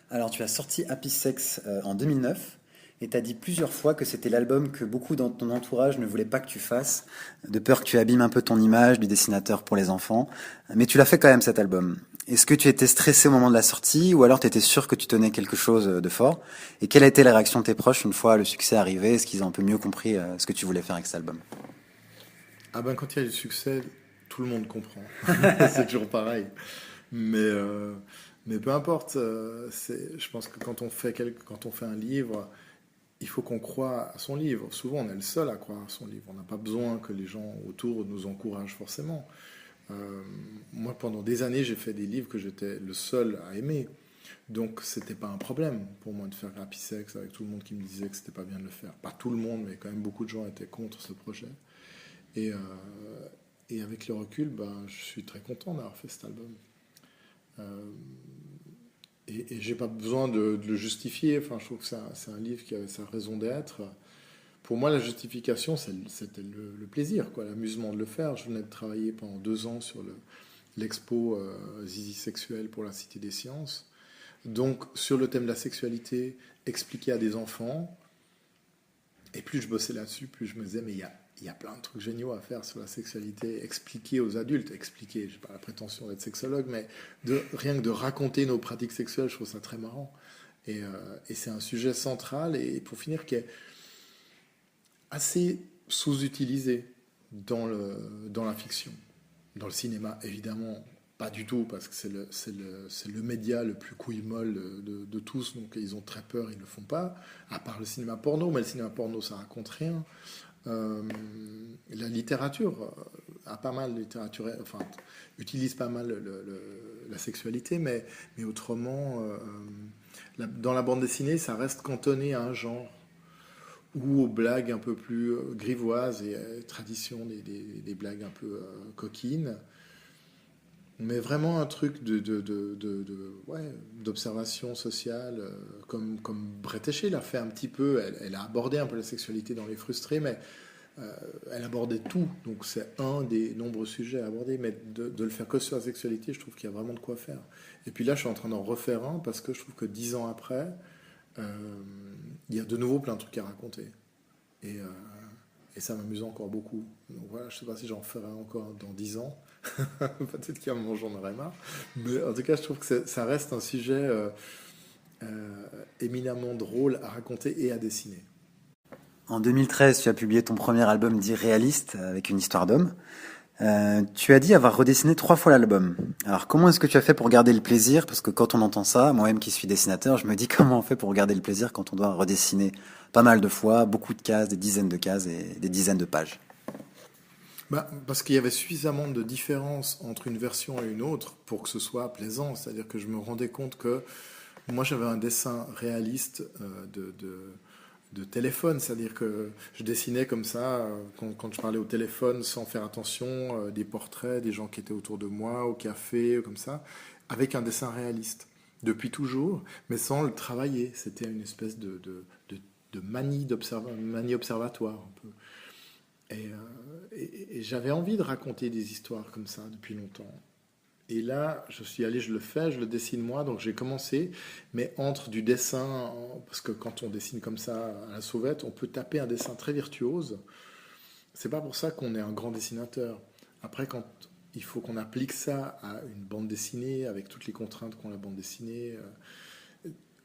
Alors, tu as sorti Happy Sex en 2009 et tu as dit plusieurs fois que c'était l'album que beaucoup dans ton entourage ne voulaient pas que tu fasses, de peur que tu abîmes un peu ton image du dessinateur pour les enfants. Mais tu l'as fait quand même cet album. Est-ce que tu étais stressé au moment de la sortie ou alors tu étais sûr que tu tenais quelque chose de fort? Et quelle a été la réaction de tes proches une fois le succès arrivé? Est-ce qu'ils ont un peu mieux compris ce que tu voulais faire avec cet album? Ah ben quand il y a du succès, tout le monde comprend. C'est toujours pareil. Mais, euh, mais peu importe. Je pense que quand on fait un livre, il faut qu'on croie à son livre. Souvent, on est le seul à croire à son livre. On n'a pas besoin que les gens autour nous encouragent forcément. Euh, Moi, pendant des années, j'ai fait des livres que j'étais le seul à aimer. Donc, c'était pas un problème pour moi de faire Happy Sex avec tout le monde qui me disait que c'était pas bien de le faire. Pas tout le monde, mais quand même beaucoup de gens étaient contre ce projet. Et, euh, et avec le recul, ben, je suis très content d'avoir fait cet album. Euh, et j'ai pas besoin de le justifier. Enfin, je trouve que c'est un livre qui avait sa raison d'être. Pour moi, la justification, c'était le plaisir, quoi, l'amusement de le faire. Je venais de travailler pendant 2 ans sur l'expo Zizi Sexuel pour la Cité des Sciences. Donc, sur le thème de la sexualité, expliqué à des enfants. Et plus je bossais là-dessus, plus je me disais, mais il y a plein de trucs géniaux à faire sur la sexualité, expliquer aux adultes, expliquer, j'ai pas la prétention d'être sexologue, mais rien que de raconter nos pratiques sexuelles, je trouve ça très marrant. Et c'est un sujet central, et pour finir, qui est assez sous-utilisé dans la fiction. Dans le cinéma, évidemment, pas du tout, parce que c'est le média le plus couille-molle de tous, donc ils ont très peur, ils ne le font pas, à part le cinéma porno, mais le cinéma porno, ça raconte rien. Euh, la littérature a pas mal, enfin, utilise pas mal la sexualité, mais autrement, dans la bande dessinée, ça reste cantonné à un genre ou aux blagues un peu plus grivoises et tradition des blagues un peu coquines, mais vraiment un truc ouais, d'observation sociale, comme Bret Eché l'a fait un petit peu. Elle a abordé un peu la sexualité dans Les Frustrés, mais elle abordait tout. Donc c'est un des nombreux sujets à aborder, mais de le faire que sur la sexualité, je trouve qu'il y a vraiment de quoi faire. Et puis là, je suis en train d'en refaire un parce que je trouve que 10 ans après, euh, il y a de nouveau plein de trucs à raconter. Et, euh, et ça m'amuse encore beaucoup. Donc voilà, je sais pas si j'en ferai encore dans 10 ans. Peut-être qu'à un moment j'en aurai marre. Mais en tout cas, je trouve que ça reste un sujet éminemment drôle à raconter et à dessiner. En 2013, tu as publié ton premier album dit réaliste avec une histoire d'homme. Tu as dit avoir redessiné 3 fois l'album. Alors comment est-ce que tu as fait pour garder le plaisir? Parce que quand on entend ça, moi-même qui suis dessinateur, je me dis comment on fait pour garder le plaisir quand on doit redessiner pas mal de fois, beaucoup de cases, des dizaines de cases et des dizaines de pages. Bah, parce qu'il y avait suffisamment de différence entre une version et une autre pour que ce soit plaisant. C'est-à-dire que je me rendais compte que moi j'avais un dessin réaliste de téléphone, c'est-à-dire que je dessinais comme ça quand je parlais au téléphone sans faire attention, des portraits des gens qui étaient autour de moi, au café, comme ça, avec un dessin réaliste, depuis toujours, mais sans le travailler. C'était une espèce de manie observatoire un peu. Et j'avais envie de raconter des histoires comme ça depuis longtemps. Et là, je suis allé, je le fais, je le dessine moi, donc j'ai commencé, mais entre du dessin, parce que quand on dessine comme ça à la sauvette, on peut taper un dessin très virtuose. C'est pas pour ça qu'on est un grand dessinateur. Après, quand il faut qu'on applique ça à une bande dessinée, avec toutes les contraintes qu'ont la bande dessinée,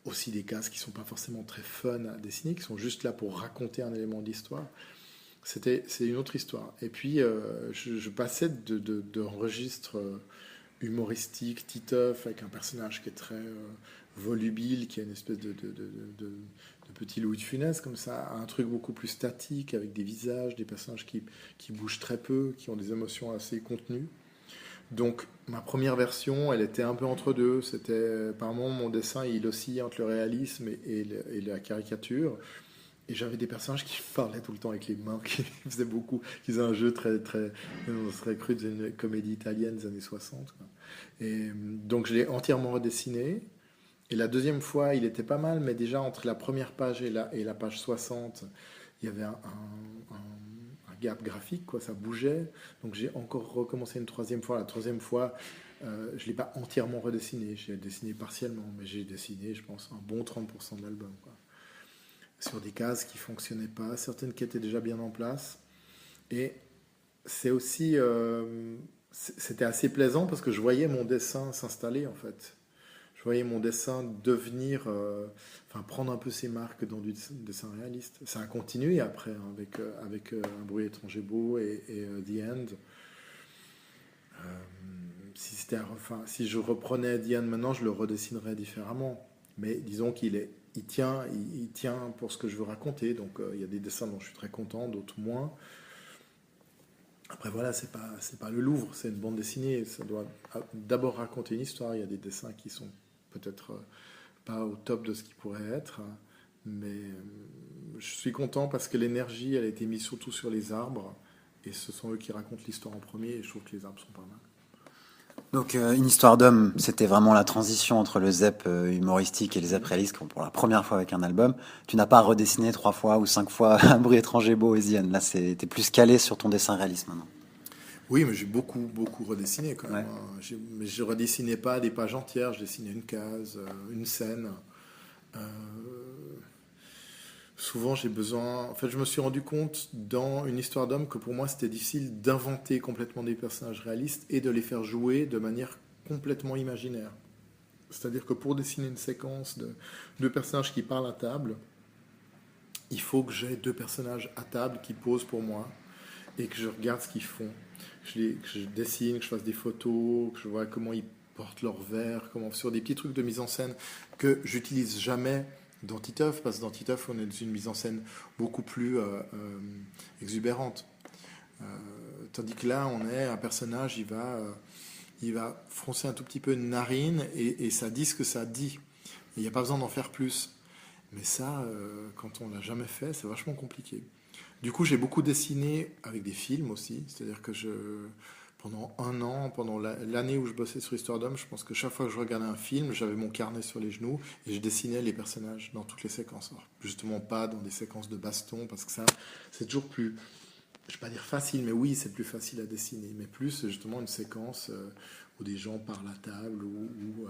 aussi des cases qui sont pas forcément très fun à dessiner, qui sont juste là pour raconter un élément d'histoire. C'est une autre histoire. Et puis, je passais de registres humoristique, titeuf, avec un personnage qui est très volubile, qui a une espèce de petit Louis de Funès, comme ça, à un truc beaucoup plus statique, avec des visages, des personnages qui bougent très peu, qui ont des émotions assez contenues. Donc, ma première version, elle était un peu entre deux. C'était, par moments, mon dessin, il oscillait entre le réalisme et la caricature. Et j'avais des personnages qui parlaient tout le temps avec les mains, qui faisaient beaucoup, qui faisaient un jeu très, on serait cru d'une comédie italienne des années 60, quoi. Et donc je l'ai entièrement redessiné. Et la deuxième fois, il était pas mal, mais déjà entre la première page et la page 60, il y avait un gap graphique, quoi, ça bougeait. Donc j'ai encore recommencé une troisième fois. La troisième fois, Je ne l'ai pas entièrement redessiné, j'ai dessiné partiellement, mais j'ai dessiné, je pense, un bon 30% de l'album, quoi. Sur des cases qui ne fonctionnaient pas, certaines qui étaient déjà bien en place. Et c'est aussi, c'était assez plaisant parce que je voyais mon dessin s'installer, en fait. Je voyais mon dessin devenir, enfin prendre un peu ses marques dans du dessin réaliste. Ça a continué après, hein, avec Un bruit étranger beau et The End. Si je reprenais The End maintenant, je le redessinerais différemment. Mais disons il tient pour ce que je veux raconter. Donc il y a des dessins dont je suis très content, d'autres moins. Après voilà, c'est pas le Louvre, c'est une bande dessinée. Ça doit d'abord raconter une histoire. Il y a des dessins qui sont peut-être pas au top de ce qu'ils pourraient être, mais je suis content parce que l'énergie, elle a été mise surtout sur les arbres, et ce sont eux qui racontent l'histoire en premier, et je trouve que les arbres sont pas mal. Donc, Une histoire d'homme, c'était vraiment la transition entre le ZEP humoristique et le ZEP réaliste, pour la première fois avec un album. Tu n'as pas redessiné 3 fois ou 5 fois Un bruit étranger beau et The End. Là, t'es plus calé sur ton dessin réaliste maintenant. Oui, mais j'ai beaucoup redessiné quand même, Ouais. hein. Mais je redessinais pas des pages entières, je dessinais une case, une scène. Euh, Souvent, j'ai besoin. En fait, je me suis rendu compte dans Une histoire d'homme que pour moi, c'était difficile d'inventer complètement des personnages réalistes et de les faire jouer de manière complètement imaginaire. C'est-à-dire que pour dessiner une séquence de deux personnages qui parlent à table, il faut que j'ai deux personnages à table qui posent pour moi et que je regarde ce qu'ils font. Que je dessine, que je fasse des photos, que je vois comment ils portent leur verre, sur des petits trucs de mise en scène que j'utilise jamais dans Titeuf, parce que dans Titeuf, on est dans une mise en scène beaucoup plus exubérante. Tandis que là, on est un personnage, il va froncer un tout petit peu une narine et ça dit ce que ça dit. Il n'y a pas besoin d'en faire plus. Mais ça, quand on l'a jamais fait, c'est vachement compliqué. Du coup, j'ai beaucoup dessiné avec des films aussi. C'est-à-dire que pendant un an, pendant l'année où je bossais sur Histoire d'Homme, je pense que chaque fois que je regardais un film, j'avais mon carnet sur les genoux et je dessinais les personnages dans toutes les séquences. Alors, justement pas dans des séquences de baston, parce que ça, c'est toujours plus, je ne vais pas dire facile, mais oui, c'est plus facile à dessiner. Mais plus, justement, une séquence où des gens parlent à table, ou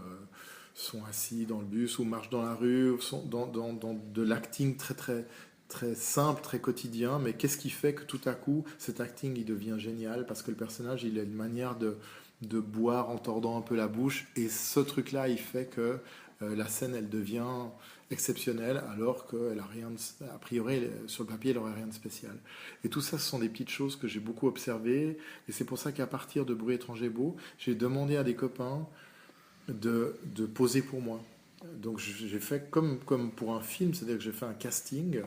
sont assis dans le bus, ou marchent dans la rue, ou sont dans de l'acting très, très, très simple, très quotidien. Mais qu'est-ce qui fait que tout à coup, cet acting, il devient génial? Parce que le personnage, il a une manière de boire en tordant un peu la bouche. Et ce truc-là, il fait que la scène, elle devient exceptionnelle, alors qu'elle a rien a priori, sur le papier, elle n'aurait rien de spécial. Et tout ça, ce sont des petites choses que j'ai beaucoup observées. Et c'est pour ça qu'à partir de Bruit étranger beau, j'ai demandé à des copains de poser pour moi. Donc j'ai fait comme pour un film, c'est-à-dire que j'ai fait un casting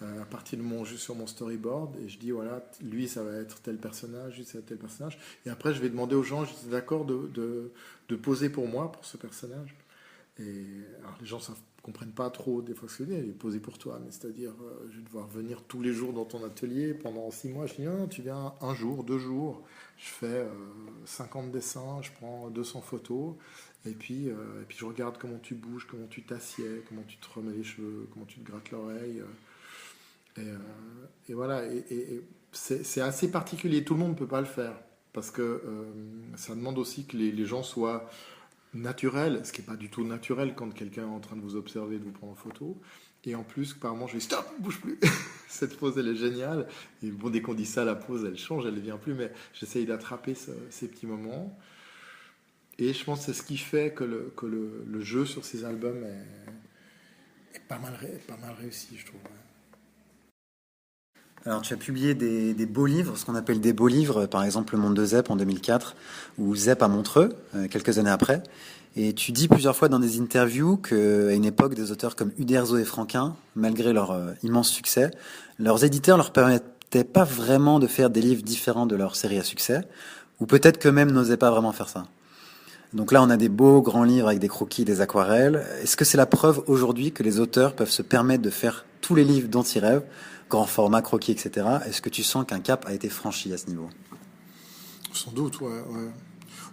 à partir de sur mon storyboard, et je dis voilà, lui ça va être tel personnage, lui ça va être tel personnage, et après je vais demander aux gens, j'étais d'accord de poser pour moi, pour ce personnage. Et alors les gens ne comprennent pas trop des fois ce que je dis, poser pour toi, mais c'est-à-dire je vais devoir venir tous les jours dans ton atelier pendant 6 mois. Je dis non, tu viens un jour, 2 jours, je fais 50 dessins, je prends 200 photos, et puis je regarde comment tu bouges, comment tu t'assieds, comment tu te remets les cheveux, comment tu te grattes l'oreille. Et voilà, et c'est assez particulier, tout le monde ne peut pas le faire, parce que ça demande aussi que les gens soient naturels, ce qui n'est pas du tout naturel quand quelqu'un est en train de vous observer, de vous prendre en photo. Et en plus, par moment, je dis stop, bouge plus. Cette pose, elle est géniale. Et bon, dès qu'on dit ça, la pose, elle change, elle ne vient plus, mais j'essaye d'attraper ces petits moments. Et je pense que c'est ce qui fait que le jeu sur ces albums est pas mal réussi, je trouve. Alors, tu as publié des beaux livres, ce qu'on appelle des beaux livres, par exemple Le Monde de Zep en 2004, ou Zep à Montreux, quelques années après. Et tu dis plusieurs fois dans des interviews qu'à une époque, des auteurs comme Uderzo et Franquin, malgré leur immense succès, leurs éditeurs leur permettaient pas vraiment de faire des livres différents de leur série à succès, ou peut-être qu'eux-mêmes n'osaient pas vraiment faire ça. Donc là, on a des beaux grands livres avec des croquis, des aquarelles. Est-ce que c'est la preuve aujourd'hui que les auteurs peuvent se permettre de faire tous les livres dont ils rêvent, grand format, croquis, etc. Est-ce que tu sens qu'un cap a été franchi à ce niveau? Sans doute, ouais.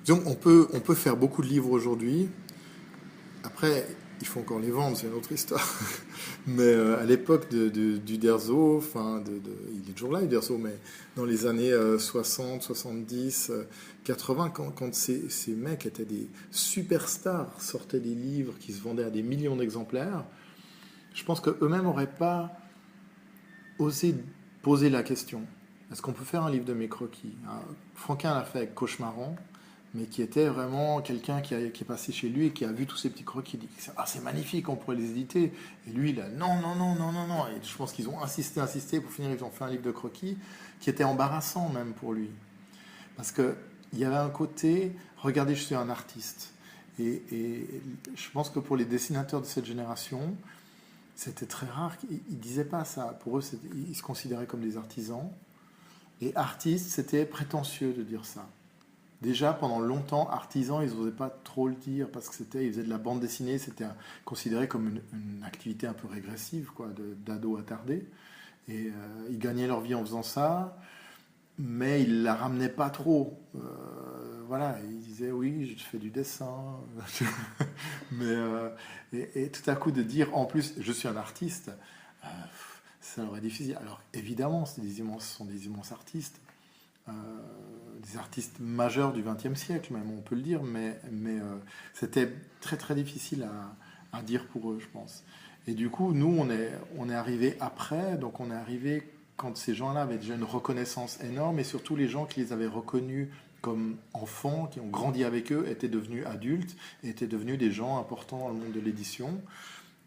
Disons, on peut faire beaucoup de livres aujourd'hui. Après, Il faut encore les vendre, c'est une autre histoire. Mais à l'époque du Derzo, il est toujours là, Uderzo, mais dans les années 60, 70, 80, quand ces mecs étaient des superstars, sortaient des livres qui se vendaient à des millions d'exemplaires, je pense qu'eux-mêmes n'auraient pas osé poser la question. Est-ce qu'on peut faire un livre de mes croquis? Franquin l'a fait avec Cauchemarant, mais qui était vraiment quelqu'un qui est passé chez lui et qui a vu tous ces petits croquis, il dit c'est magnifique, on pourrait les éditer. Et lui il a non. Et je pense qu'ils ont insisté, pour finir ils ont fait un livre de croquis qui était embarrassant même pour lui, parce que il y avait un côté regardez, je suis un artiste, et je pense que pour les dessinateurs de cette génération c'était très rare. Ils disaient pas ça, pour eux ils se considéraient comme des artisans, et artiste c'était prétentieux de dire ça. Déjà, pendant longtemps, artisans, ils n'osaient pas trop le dire parce que ils faisaient de la bande dessinée, c'était considéré comme une activité un peu régressive, quoi, d'ados attardés. Et ils gagnaient leur vie en faisant ça, mais ils la ramenaient pas trop. Voilà, ils disaient oui, je fais du dessin, mais et tout à coup de dire en plus je suis un artiste, ça leur est difficile. Alors évidemment, ce sont des immenses artistes. Des artistes majeurs du XXe siècle, même, on peut le dire, mais c'était très très difficile à dire pour eux, je pense. Et du coup, nous, on est arrivé après, donc on est arrivé quand ces gens-là avaient déjà une reconnaissance énorme, et surtout les gens qui les avaient reconnus comme enfants, qui ont grandi avec eux, étaient devenus adultes, et étaient devenus des gens importants dans le monde de l'édition.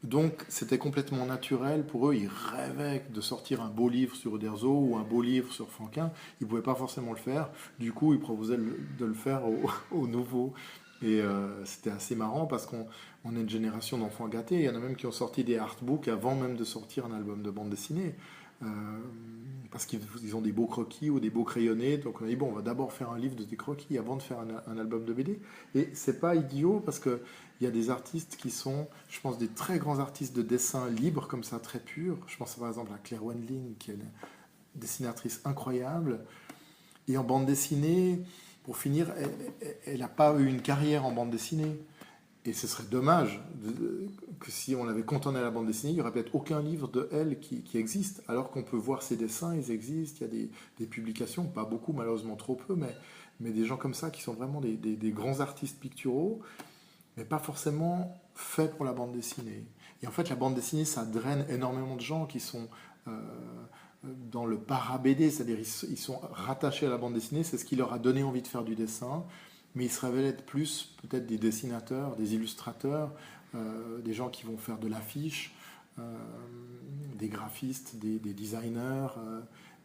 Donc, c'était complètement naturel pour eux. Ils rêvaient de sortir un beau livre sur Uderzo ou un beau livre sur Franquin. Ils ne pouvaient pas forcément le faire. Du coup, ils proposaient de le faire aux nouveaux. Et c'était assez marrant parce qu'on est une génération d'enfants gâtés. Il y en a même qui ont sorti des artbooks avant même de sortir un album de bande dessinée. Parce qu'ils ont des beaux croquis ou des beaux crayonnés. Donc on a dit, bon, on va d'abord faire un livre de tes croquis avant de faire un album de BD. Et c'est pas idiot parce que il y a des artistes qui sont, je pense, des très grands artistes de dessin libre, comme ça, très pur. Je pense par exemple à Claire Wendling, qui est une dessinatrice incroyable. Et en bande dessinée, pour finir, elle n'a pas eu une carrière en bande dessinée. Et ce serait dommage que si on l'avait cantonnée à la bande dessinée, il n'y aurait peut-être aucun livre de elle qui existe, alors qu'on peut voir ses dessins, ils existent, il y a des publications, pas beaucoup, malheureusement trop peu, mais des gens comme ça qui sont vraiment des grands artistes picturaux, mais pas forcément faits pour la bande dessinée. Et en fait, la bande dessinée, ça draine énormément de gens qui sont dans le para-BD, c'est-à-dire ils sont rattachés à la bande dessinée, c'est ce qui leur a donné envie de faire du dessin, mais ils se révèlent être plus peut-être des dessinateurs, des illustrateurs, des gens qui vont faire de l'affiche, des graphistes, des designers,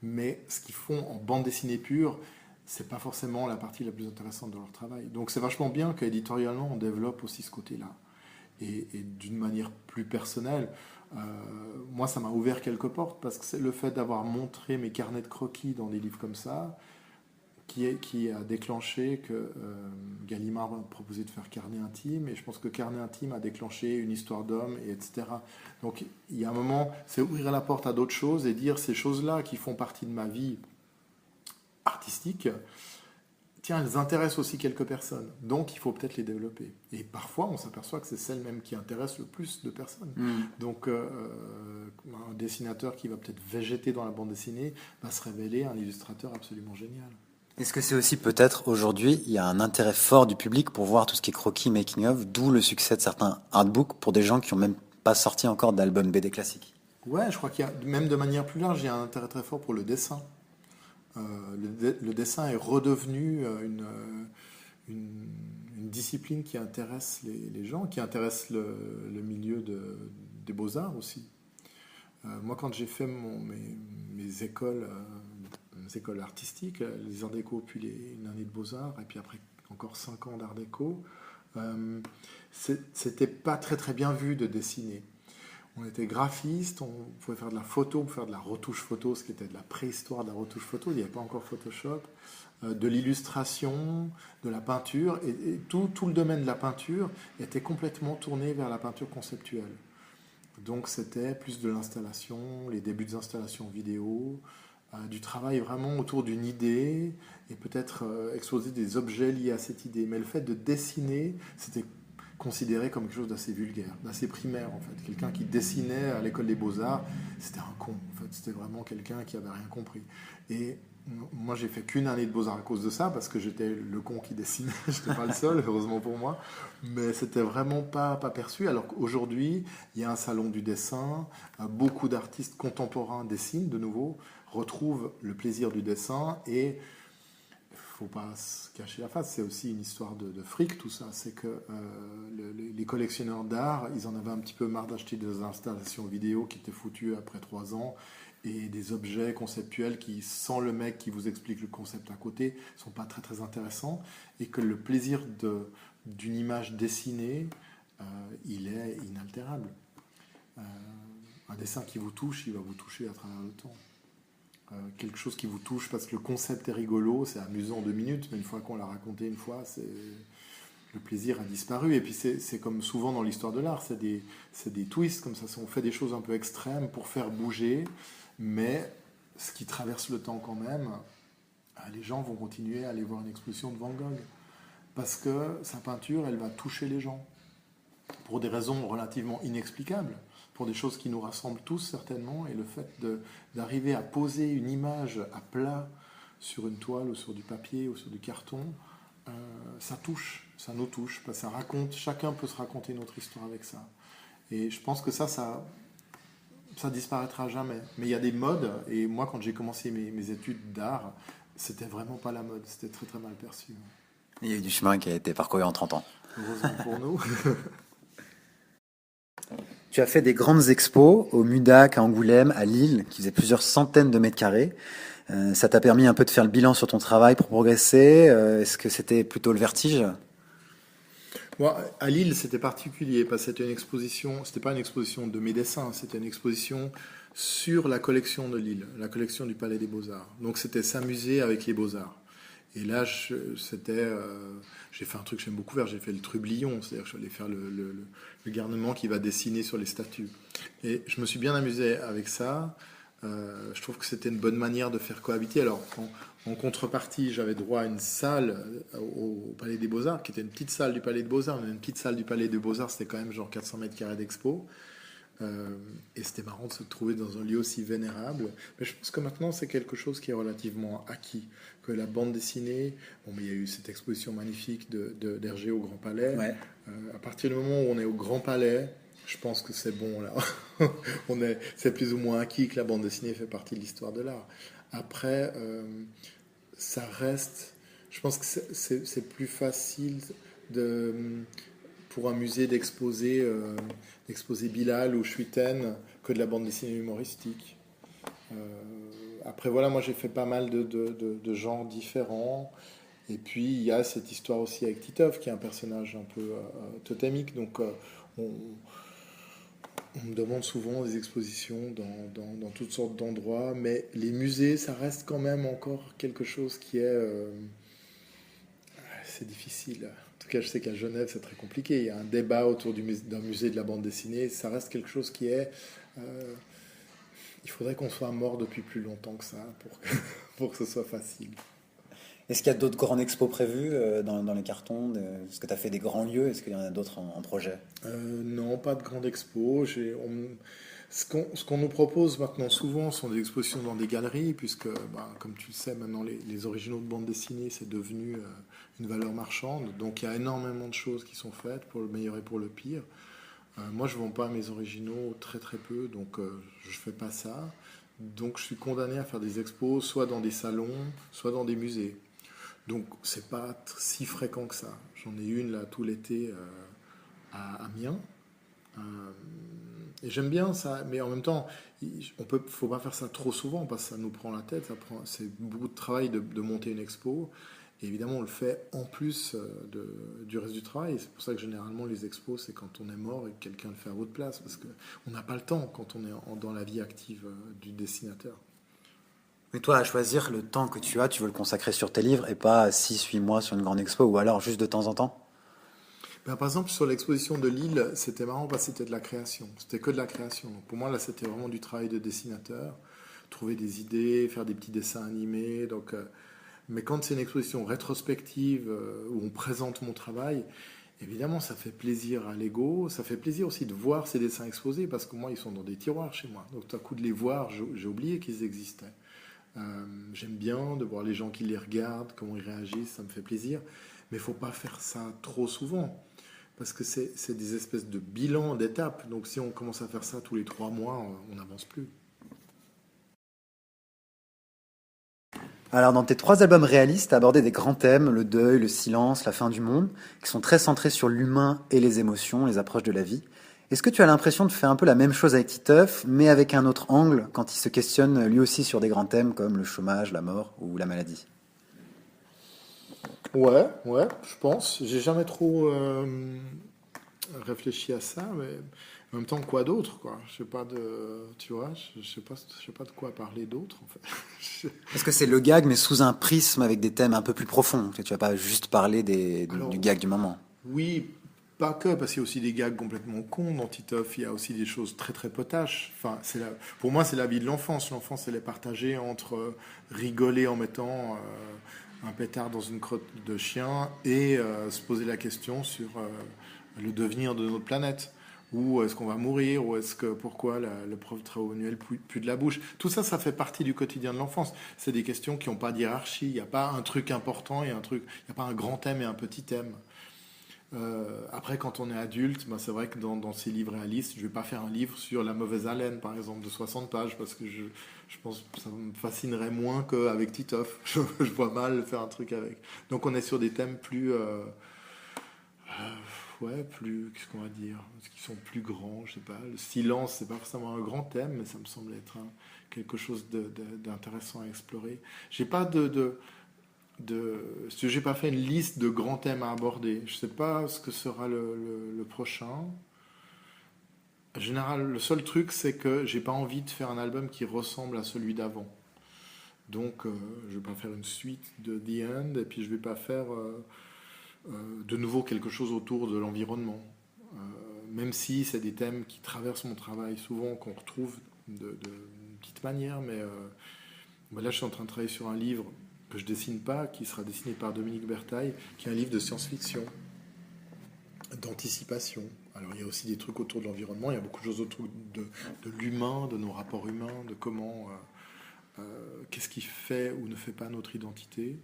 mais ce qu'ils font en bande dessinée pure, c'est pas forcément la partie la plus intéressante de leur travail. Donc c'est vachement bien qu'éditorialement on développe aussi ce côté-là. Et d'une manière plus personnelle, moi ça m'a ouvert quelques portes parce que c'est le fait d'avoir montré mes carnets de croquis dans des livres comme ça qui a déclenché que Gallimard m'a proposé de faire Carnet intime, et je pense que Carnet intime a déclenché une histoire d'homme, et etc. Donc il y a un moment, c'est ouvrir la porte à d'autres choses et dire ces choses-là qui font partie de ma vie artistique, tiens, elles intéressent aussi quelques personnes, donc il faut peut-être les développer. Et parfois, on s'aperçoit que c'est celles même qui intéressent le plus de personnes. Donc un dessinateur qui va peut-être végéter dans la bande dessinée va se révéler un illustrateur absolument génial. Est-ce que c'est aussi peut-être aujourd'hui, il y a un intérêt fort du public pour voir tout ce qui est croquis, making-of, d'où le succès de certains artbooks pour des gens qui n'ont même pas sorti encore d'album BD classique? Ouais, je crois qu'il y a, même de manière plus large, il y a un intérêt très fort pour le dessin. Le dessin est redevenu une discipline qui intéresse les gens, qui intéresse le milieu des beaux-arts aussi. Moi, quand j'ai fait mes écoles artistiques, les arts déco, puis une année de beaux-arts, et puis après encore 5 ans d'art déco, c'était pas très très bien vu de dessiner. On était graphiste, on pouvait faire de la photo, on pouvait faire de la retouche photo, ce qui était de la préhistoire de la retouche photo, il n'y avait pas encore Photoshop, de l'illustration, de la peinture, et tout le domaine de la peinture était complètement tourné vers la peinture conceptuelle. Donc c'était plus de l'installation, les débuts d'installation vidéo, du travail vraiment autour d'une idée, et peut-être exposer des objets liés à cette idée. Mais le fait de dessiner, considéré comme quelque chose d'assez vulgaire, d'assez primaire en fait. Quelqu'un qui dessinait à l'école des beaux-arts, c'était un con en fait. C'était vraiment quelqu'un qui avait rien compris. Et moi, j'ai fait qu'une année de beaux-arts à cause de ça, parce que j'étais le con qui dessinait. Je n'étais pas le seul, heureusement pour moi. Mais c'était vraiment pas perçu. Alors qu'aujourd'hui, il y a un salon du dessin. Beaucoup d'artistes contemporains dessinent de nouveau, retrouvent le plaisir du dessin. Et il ne faut pas se cacher la face, c'est aussi une histoire de fric, tout ça. C'est que les collectionneurs d'art, ils en avaient un petit peu marre d'acheter des installations vidéo qui étaient foutues après 3 ans, et des objets conceptuels qui, sans le mec qui vous explique le concept à côté, ne sont pas très très intéressants, et que le plaisir d'une image dessinée, il est inaltérable. Un dessin qui vous touche, il va vous toucher à travers le temps. Quelque chose qui vous touche parce que le concept est rigolo, c'est amusant en 2 minutes, mais une fois qu'on l'a raconté une fois, le plaisir a disparu. Et puis c'est comme souvent dans l'histoire de l'art, c'est des twists comme ça. On fait des choses un peu extrêmes pour faire bouger, mais ce qui traverse le temps quand même, les gens vont continuer à aller voir une exposition de Van Gogh parce que sa peinture, elle va toucher les gens pour des raisons relativement inexplicables, pour des choses qui nous rassemblent tous certainement, et le fait d'arriver à poser une image à plat sur une toile ou sur du papier ou sur du carton, ça touche, ça nous touche, ça raconte, chacun peut se raconter notre histoire avec ça. Et je pense que ça disparaîtra jamais. Mais il y a des modes, et moi quand j'ai commencé mes études d'art, c'était vraiment pas la mode, c'était très très mal perçu. Il y a eu du chemin qui a été parcouru en 30 ans. Heureusement pour nous. Tu as fait des grandes expos au MUDAC, à Angoulême, à Lille, qui faisaient plusieurs centaines de mètres carrés. Ça t'a permis un peu de faire le bilan sur ton travail pour progresser. Est-ce que c'était plutôt le vertige? Bon, à Lille, c'était particulier parce que c'était une exposition, c'était pas une exposition de mes dessins, c'était une exposition sur la collection de Lille, la collection du Palais des Beaux-Arts. Donc c'était s'amuser avec les Beaux-Arts. Et là, j'ai fait un truc que j'aime beaucoup faire, j'ai fait le trublion, c'est-à-dire que je suis allé faire le garnement qui va dessiner sur les statues. Et je me suis bien amusé avec ça. Je trouve que c'était une bonne manière de faire cohabiter. Alors, en contrepartie, j'avais droit à une salle au Palais des Beaux-Arts, qui était une petite salle du Palais des Beaux-Arts. Mais une petite salle du Palais des Beaux-Arts, c'était quand même genre 400 mètres carrés d'expo. Et c'était marrant de se trouver dans un lieu aussi vénérable. Mais je pense que maintenant, c'est quelque chose qui est relativement acquis. Que la bande dessinée, bon, mais il y a eu cette exposition magnifique d'Hergé au Grand Palais. Ouais. À partir du moment où on est au Grand Palais, je pense que c'est bon là. C'est plus ou moins acquis que la bande dessinée fait partie de l'histoire de l'art. Après, ça reste. Je pense que c'est plus facile pour un musée d'exposer Bilal ou Schuiten que de la bande dessinée humoristique. Après voilà, moi j'ai fait pas mal de genres différents. Et puis il y a cette histoire aussi avec Titov, qui est un personnage un peu totémique. Donc on me demande souvent des expositions dans toutes sortes d'endroits. Mais les musées, ça reste quand même encore quelque chose qui est... c'est difficile. En tout cas, je sais qu'à Genève, c'est très compliqué. Il y a un débat autour d'un musée de la bande dessinée. Ça reste quelque chose qui est... il faudrait qu'on soit mort depuis plus longtemps que ça pour que ce soit facile. Est-ce qu'il y a d'autres grandes expos prévues dans les cartons? Est-ce que tu as fait des grands lieux? Est-ce qu'il y en a d'autres en projet? Non, pas de grande expo. Ce qu'on nous propose maintenant souvent sont des expositions dans des galeries, puisque, comme tu le sais, maintenant les originaux de bande dessinée, c'est devenu une valeur marchande. Donc il y a énormément de choses qui sont faites, pour le meilleur et pour le pire. Moi, je ne vends pas mes originaux très très peu, donc je ne fais pas ça. Donc je suis condamné à faire des expos, soit dans des salons, soit dans des musées. Donc c'est pas si fréquent que ça. J'en ai une là tout l'été à Amiens. Et j'aime bien ça, mais en même temps, faut pas faire ça trop souvent parce que ça nous prend la tête. C'est beaucoup de travail de monter une expo. Et évidemment, on le fait en plus du reste du travail. Et c'est pour ça que généralement, les expos, c'est quand on est mort et que quelqu'un le fait à votre place. Parce qu'on n'a pas le temps quand on est dans la vie active du dessinateur. Mais toi, à choisir le temps que tu as, tu veux le consacrer sur tes livres et pas 6-8 mois sur une grande expo, ou alors juste de temps en temps? Par exemple, sur l'exposition de Lille, c'était marrant parce que c'était de la création. C'était que de la création. Donc pour moi, là, c'était vraiment du travail de dessinateur. Trouver des idées, faire des petits dessins animés. Mais quand c'est une exposition rétrospective où on présente mon travail, Évidemment, ça fait plaisir à l'ego, ça fait plaisir aussi de voir ces dessins exposés, parce que moi, ils sont dans des tiroirs chez moi. Donc, tout à coup de les voir, j'ai oublié qu'ils existaient. J'aime bien de voir les gens qui les regardent, comment ils réagissent, ça me fait plaisir. Mais il ne faut pas faire ça trop souvent, parce que c'est des espèces de bilans d'étapes. Donc, si on commence à faire ça tous les 3 mois, on n'avance plus. Alors, dans tes 3 albums réalistes, tu as abordé des grands thèmes, le deuil, le silence, la fin du monde, qui sont très centrés sur l'humain et les émotions, les approches de la vie. Est-ce que tu as l'impression de faire un peu la même chose avec Titeuf, mais avec un autre angle, quand il se questionne lui aussi sur des grands thèmes comme le chômage, la mort ou la maladie? Ouais, je pense. J'ai jamais trop réfléchi à ça, mais en même temps, quoi d'autre, quoi? Je sais pas tu vois, je sais pas de quoi parler d'autre, en fait. Est-ce que c'est le gag, mais sous un prisme avec des thèmes un peu plus profonds? Que tu vas pas juste parler du Alors, gag du moment. oui, pas que, parce qu'il y a aussi des gags complètement cons dans Titeuf. Il y a aussi des choses très très potaches. Enfin, pour moi, c'est la vie de l'enfance. L'enfance, elle est partagée entre rigoler en mettant un pétard dans une crotte de chien et se poser la question sur le devenir de notre planète. Où est-ce qu'on va mourir? Ou pourquoi le prof annuel pue de la bouche? Tout ça, ça fait partie du quotidien de l'enfance. C'est des questions qui n'ont pas d'hierarchie. Il n'y a pas un truc important et il n'y a pas un grand thème et un petit thème. Après, quand on est adulte, ben, c'est vrai que dans ces livres réalistes, je ne vais pas faire un livre sur la mauvaise haleine, par exemple, de 60 pages, parce que je pense que ça me fascinerait moins qu'avec Titeuf. Je vois mal faire un truc avec. Donc on est sur des thèmes plus... qu'est-ce qu'on va dire? Qui sont plus grands, je sais pas. Le silence, c'est pas forcément un grand thème, mais ça me semble être quelque chose d'intéressant à explorer. J'ai pas j'ai pas fait une liste de grands thèmes à aborder. Je sais pas ce que sera le prochain. En général, le seul truc, c'est que j'ai pas envie de faire un album qui ressemble à celui d'avant. Donc, je vais pas faire une suite de The End, et puis je vais pas faire de nouveau quelque chose autour de l'environnement. Même si c'est des thèmes qui traversent mon travail souvent, qu'on retrouve de petite manière, mais là, je suis en train de travailler sur un livre que je dessine pas, qui sera dessiné par Dominique Bertaille, qui est un livre de science-fiction, d'anticipation. Alors il y a aussi des trucs autour de l'environnement, il y a beaucoup de choses autour de l'humain, de nos rapports humains, de comment, qu'est-ce qui fait ou ne fait pas notre identité.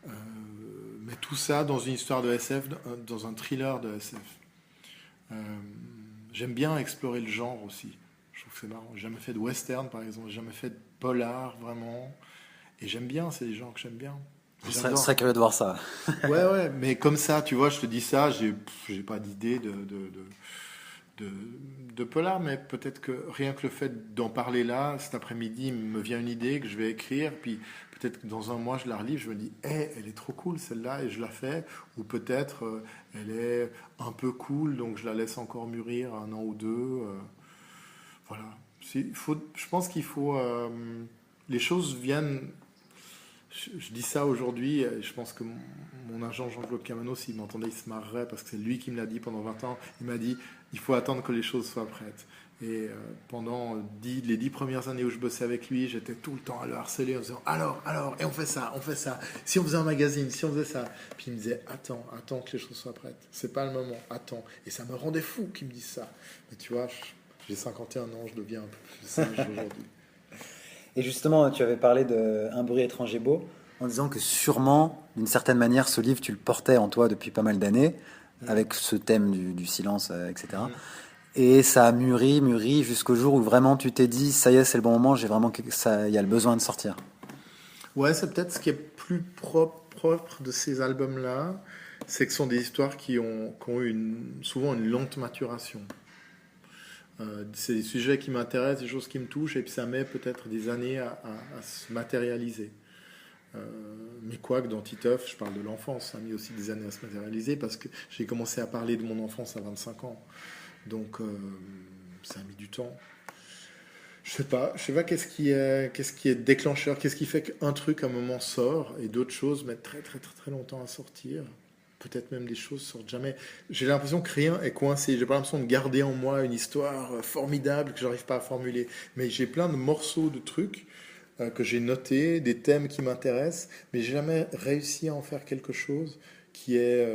Mais tout ça dans une histoire de SF, dans un thriller de SF. J'aime bien explorer le genre aussi. Je trouve que c'est marrant. J'ai jamais fait de western, par exemple. J'ai jamais fait de polar, vraiment. Et j'aime bien, c'est des genres que j'aime bien. Je serais curieux de voir ça. Ouais, mais comme ça, tu vois, je te dis ça, j'ai pas d'idée de polar, mais peut-être que rien que le fait d'en parler là, cet après-midi, il me vient une idée que je vais écrire, puis peut-être que dans un mois, je la relis, je me dis, elle est trop cool celle-là, et je la fais, ou peut-être elle est un peu cool, donc je la laisse encore mûrir 1 an ou 2. Voilà. Je pense qu'il faut... les choses viennent... Je dis ça aujourd'hui, et je pense que mon agent Jean-Claude Camano, s'il m'entendait, il se marrerait, parce que c'est lui qui me l'a dit pendant 20 ans. Il m'a dit, il faut attendre que les choses soient prêtes. Et pendant les 10 premières années où je bossais avec lui, j'étais tout le temps à le harceler en disant, alors, et on fait ça. Si on faisait un magazine, si on faisait ça. Puis il me disait, attends que les choses soient prêtes. C'est pas le moment, attends. Et ça me rendait fou qu'il me dise ça. Mais tu vois, j'ai 51 ans, je deviens un peu plus sage aujourd'hui. Et justement, tu avais parlé de Un bruit étranger beau, en disant que sûrement, d'une certaine manière, ce livre, tu le portais en toi depuis pas mal d'années, avec ce thème du silence, etc. Et ça a mûri jusqu'au jour où vraiment tu t'es dit, ça y est, c'est le bon moment, il y a le besoin de sortir. Ouais, c'est peut-être ce qui est plus propre de ces albums-là, c'est que ce sont des histoires qui ont souvent une lente maturation. C'est des sujets qui m'intéressent, des choses qui me touchent, et puis ça met peut-être des années à se matérialiser. Mais quoique dans Titeuf, je parle de l'enfance, ça a mis aussi des années à se matérialiser, parce que j'ai commencé à parler de mon enfance à 25 ans. Donc ça a mis du temps. Je sais pas qu'est-ce qui est déclencheur, qu'est-ce qui fait qu'un truc à un moment sort et d'autres choses mettent très très très très longtemps à sortir. Peut-être même des choses sortent jamais. J'ai l'impression que rien est coincé. J'ai pas l'impression de garder en moi une histoire formidable que j'arrive pas à formuler. Mais j'ai plein de morceaux de trucs que j'ai notés, des thèmes qui m'intéressent, mais j'ai jamais réussi à en faire quelque chose qui est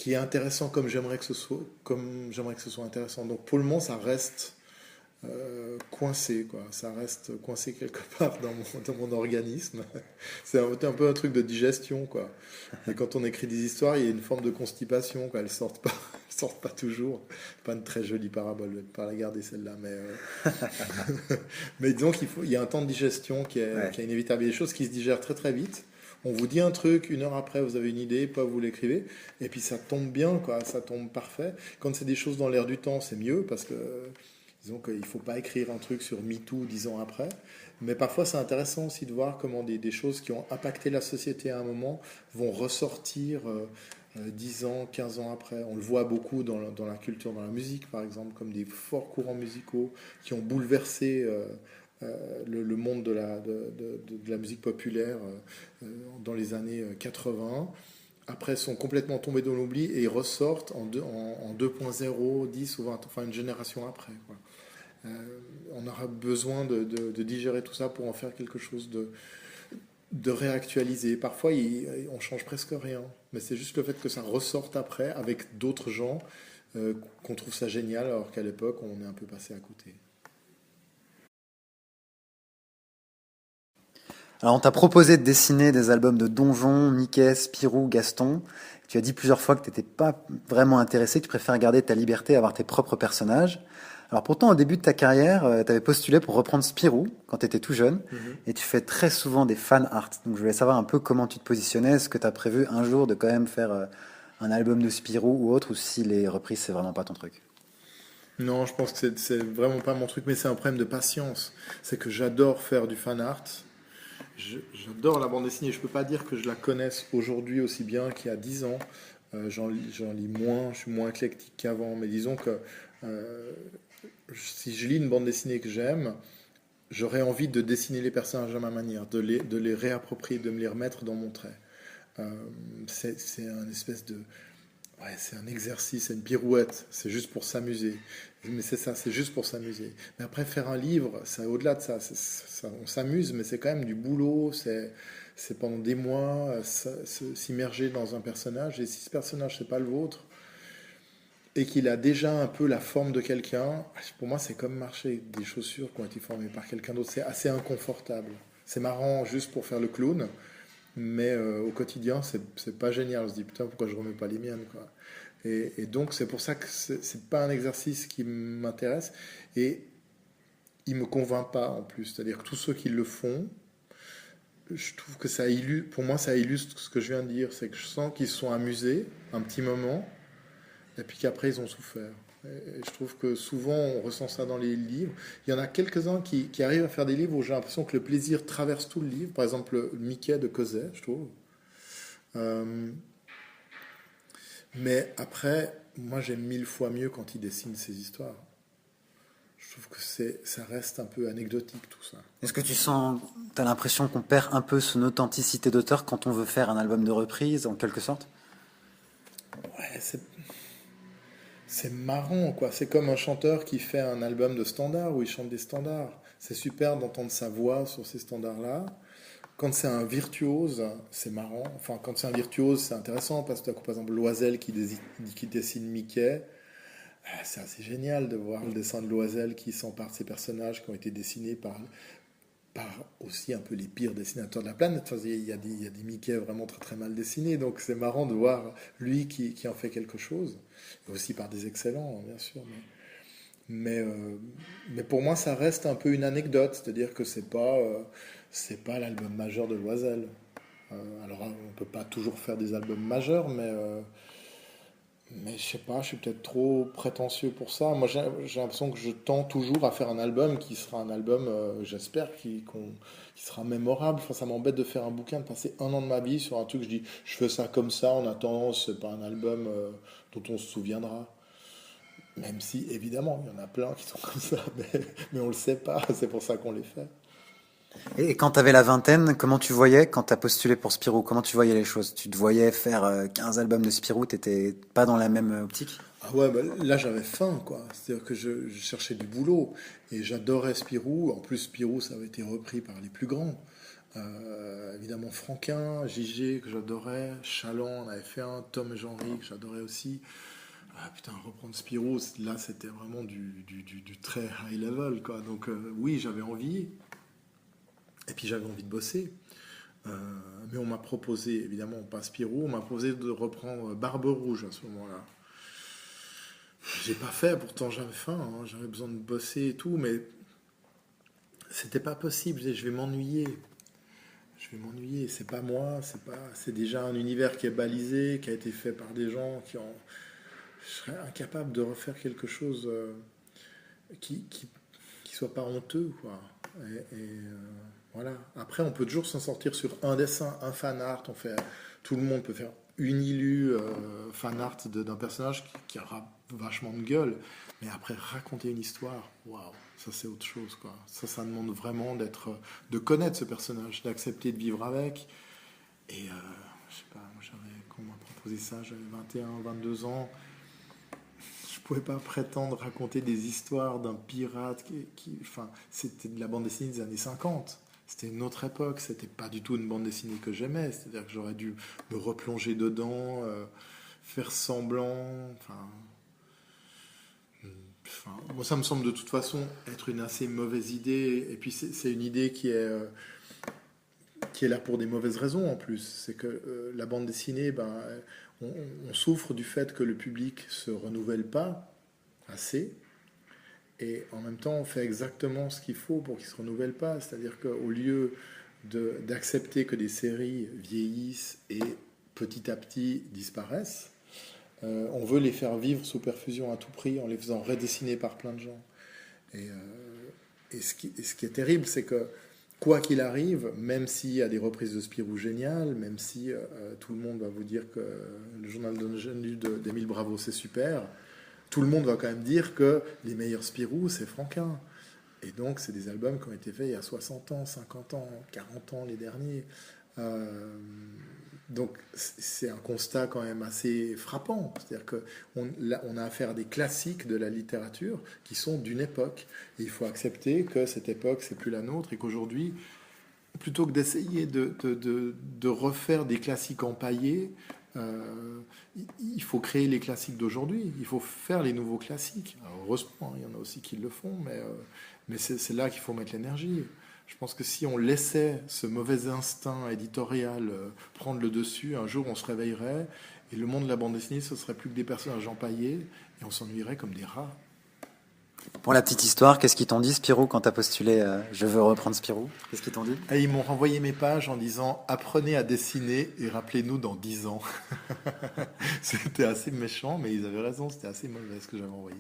qui est intéressant comme j'aimerais que ce soit intéressant. Donc pour le moment, ça reste coincé, quoi. Ça reste coincé quelque part dans mon organisme. C'est un peu un truc de digestion, quoi. Et quand on écrit des histoires, il y a une forme de constipation, quoi. Elles sortent pas, elles sortent pas toujours. Pas une très jolie parabole, je vais pas la garder celle-là, mais disons il y a un temps de digestion Ouais. qui est inévitable. Il y a des choses qui se digèrent très très vite. On vous dit un truc, 1 heure après, vous avez une idée, pas vous l'écrivez, et puis ça tombe bien, quoi, ça tombe parfait. Quand c'est des choses dans l'air du temps, c'est mieux, parce que disons qu'il ne faut pas écrire un truc sur MeToo 10 ans après. Mais parfois, c'est intéressant aussi de voir comment des choses qui ont impacté la société à un moment vont ressortir 10 ans, 15 ans après. On le voit beaucoup dans la culture, dans la musique, par exemple, comme des forts courants musicaux qui ont bouleversé le monde de la musique populaire dans les années 80. Après, sont complètement tombés dans l'oubli et ils ressortent en 2.0, 10 ou 20, enfin une génération après, quoi. Euh, on aura besoin de digérer tout ça pour en faire quelque chose de réactualisé. Parfois, on change presque rien, mais c'est juste le fait que ça ressorte après avec d'autres gens qu'on trouve ça génial, alors qu'à l'époque, on est un peu passé à côté. Alors, on t'a proposé de dessiner des albums de Donjon, Mickey, Spirou, Gaston. Tu as dit plusieurs fois que tu n'étais pas vraiment intéressé, que tu préfères garder ta liberté, avoir tes propres personnages. Alors pourtant, au début de ta carrière, tu avais postulé pour reprendre Spirou quand tu étais tout jeune, Mhm. et tu fais très souvent des fan art. Donc je voulais savoir un peu comment tu te positionnais. Est-ce que tu as prévu un jour de quand même faire un album de Spirou ou autre, ou si les reprises, c'est vraiment pas ton truc? Non, je pense que c'est vraiment pas mon truc, mais c'est un problème de patience. C'est que j'adore faire du fan art. J'adore la bande dessinée. Je peux pas dire que je la connaisse aujourd'hui aussi bien qu'il y a 10 ans. J'en lis moins, je suis moins éclectique qu'avant. Mais disons que euh, si je lis une bande dessinée que j'aime, j'aurais envie de dessiner les personnages à ma manière, de les réapproprier, de me les remettre dans mon trait. Euh, c'est un espèce de... Ouais, c'est un exercice, c'est une pirouette, c'est juste pour s'amuser. Mais c'est ça, c'est juste pour s'amuser. Mais après, faire un livre, c'est au-delà de ça. On s'amuse, mais c'est quand même du boulot, c'est pendant des mois s'immerger dans un personnage. Et si ce personnage, c'est pas le vôtre, et qu'il a déjà un peu la forme de quelqu'un, pour moi, c'est comme marcher avec des chaussures qui ont été formées par quelqu'un d'autre. C'est assez inconfortable. C'est marrant juste pour faire le clown, mais au quotidien, c'est pas génial. On se dit, putain, pourquoi je remets pas les miennes, quoi. Et donc, c'est pour ça que c'est pas un exercice qui m'intéresse. Et il me convainc pas, en plus. C'est-à-dire que tous ceux qui le font, je trouve que pour moi, ça illustre ce que je viens de dire. C'est que je sens qu'ils se sont amusés un petit moment, et puis qu'après, ils ont souffert. Et je trouve que souvent, on ressent ça dans les livres. Il y en a quelques-uns qui arrivent à faire des livres où j'ai l'impression que le plaisir traverse tout le livre. Par exemple, le Mickey de Cosette, je trouve. Euh, mais après, moi, j'aime 1000 fois mieux quand il dessine ses histoires. Je trouve que ça reste un peu anecdotique, tout ça. Est-ce que t'as l'impression qu'on perd un peu son authenticité d'auteur quand on veut faire un album de reprise, en quelque sorte? Ouais, c'est marrant, quoi. C'est comme un chanteur qui fait un album de standards où il chante des standards. C'est super d'entendre sa voix sur ces standards-là. Quand c'est un virtuose, c'est marrant. Enfin, quand c'est un virtuose, c'est intéressant parce que, par exemple, Loisel qui dessine Mickey, c'est assez génial de voir le dessin de Loisel qui s'empare de ces personnages qui ont été dessinés par aussi un peu les pires dessinateurs de la planète. Enfin, il y a des Mickey vraiment très très mal dessinés, donc c'est marrant de voir lui qui en fait quelque chose. Et aussi par des excellents, hein, bien sûr. Mais, euh, mais pour moi, ça reste un peu une anecdote, c'est-à-dire que c'est pas l'album majeur de Loisel. Alors, on peut pas toujours faire des albums majeurs, mais je sais pas, je suis peut-être trop prétentieux pour ça. Moi, j'ai l'impression que je tends toujours à faire un album qui sera un album, j'espère, qui sera mémorable. Enfin, ça m'embête de faire un bouquin, de passer 1 an de ma vie sur un truc, je dis, je fais ça comme ça, en attendant, c'est pas un album dont on se souviendra. Même si, évidemment, il y en a plein qui sont comme ça, mais on le sait pas, c'est pour ça qu'on les fait. Et quand tu avais la vingtaine, comment tu voyais quand tu as postulé pour Spirou? Comment tu voyais les choses? Tu te voyais faire 15 albums de Spirou, t'étais pas dans la même optique? Ah ouais, bah là j'avais faim, quoi. C'est-à-dire que je cherchais du boulot et j'adorais Spirou. En plus, Spirou, ça avait été repris par les plus grands. Évidemment Franquin, JG que j'adorais, Chaland, on avait fait un, Tom et Jean-Ry que j'adorais aussi. Ah putain, reprendre Spirou, là c'était vraiment du très high level, quoi. Donc oui, j'avais envie, et puis j'avais envie de bosser. Mais on m'a proposé, évidemment pas Spirou, on m'a proposé de reprendre Barbe Rouge à ce moment-là. J'ai pas fait, pourtant j'avais faim, hein, j'avais besoin de bosser et tout, mais c'était pas possible, je vais m'ennuyer. Je vais m'ennuyer, c'est pas moi, c'est déjà un univers qui est balisé, qui a été fait par des gens qui ont. Je serais incapable de refaire quelque chose qui soit pas honteux, quoi. Voilà. Après, on peut toujours s'en sortir sur un dessin, un fan art. Tout le monde peut faire une fan art d'un personnage qui aura vachement de gueule. Mais après, raconter une histoire, waouh, ça c'est autre chose, quoi. Ça demande vraiment de connaître ce personnage, d'accepter de vivre avec. Et je sais pas, quand on m'a proposé ça, j'avais 21, 22 ans. Je pouvais pas prétendre raconter des histoires d'un pirate c'était de la bande dessinée des années 50. C'était une autre époque, c'était pas du tout une bande dessinée que j'aimais, c'est-à-dire que j'aurais dû me replonger dedans, faire semblant, moi ça me semble de toute façon être une assez mauvaise idée, et puis c'est une idée qui est là pour des mauvaises raisons en plus. C'est que la bande dessinée, on souffre du fait que le public se renouvelle pas assez, et en même temps on fait exactement ce qu'il faut pour qu'il se renouvelle pas. C'est-à-dire qu'au lieu d'accepter que des séries vieillissent et petit à petit disparaissent, on veut les faire vivre sous perfusion à tout prix en les faisant redessiner par plein de gens. Et ce qui est terrible, c'est que quoi qu'il arrive, même s'il y a des reprises de Spirou géniales, même si tout le monde va vous dire que le journal d'Émile Bravo c'est super, tout le monde va quand même dire que les meilleurs Spirou c'est Franquin. Et donc c'est des albums qui ont été faits il y a 60 ans, 50 ans, 40 ans les derniers. Donc c'est un constat quand même assez frappant. C'est-à-dire qu'on a affaire à des classiques de la littérature qui sont d'une époque. Et il faut accepter que cette époque, c'est plus la nôtre, et qu'aujourd'hui, plutôt que d'essayer de refaire des classiques empaillés, il faut créer les classiques d'aujourd'hui. Il faut faire les nouveaux classiques. Alors, heureusement, il y en a aussi qui le font, mais c'est là qu'il faut mettre l'énergie. Je pense que si on laissait ce mauvais instinct éditorial prendre le dessus, un jour on se réveillerait et le monde de la bande dessinée, ce serait plus que des personnages empaillés et on s'ennuierait comme des rats. Pour la petite histoire, qu'est-ce qu'ils t'ont dit, Spirou, quand t'as postulé je veux reprendre Spirou? Qu'est-ce qu'ils t'ont dit? Et ils m'ont renvoyé mes pages en disant apprenez à dessiner et rappelez-nous dans 10 ans. C'était assez méchant, mais ils avaient raison, c'était assez mauvais ce que j'avais envoyé.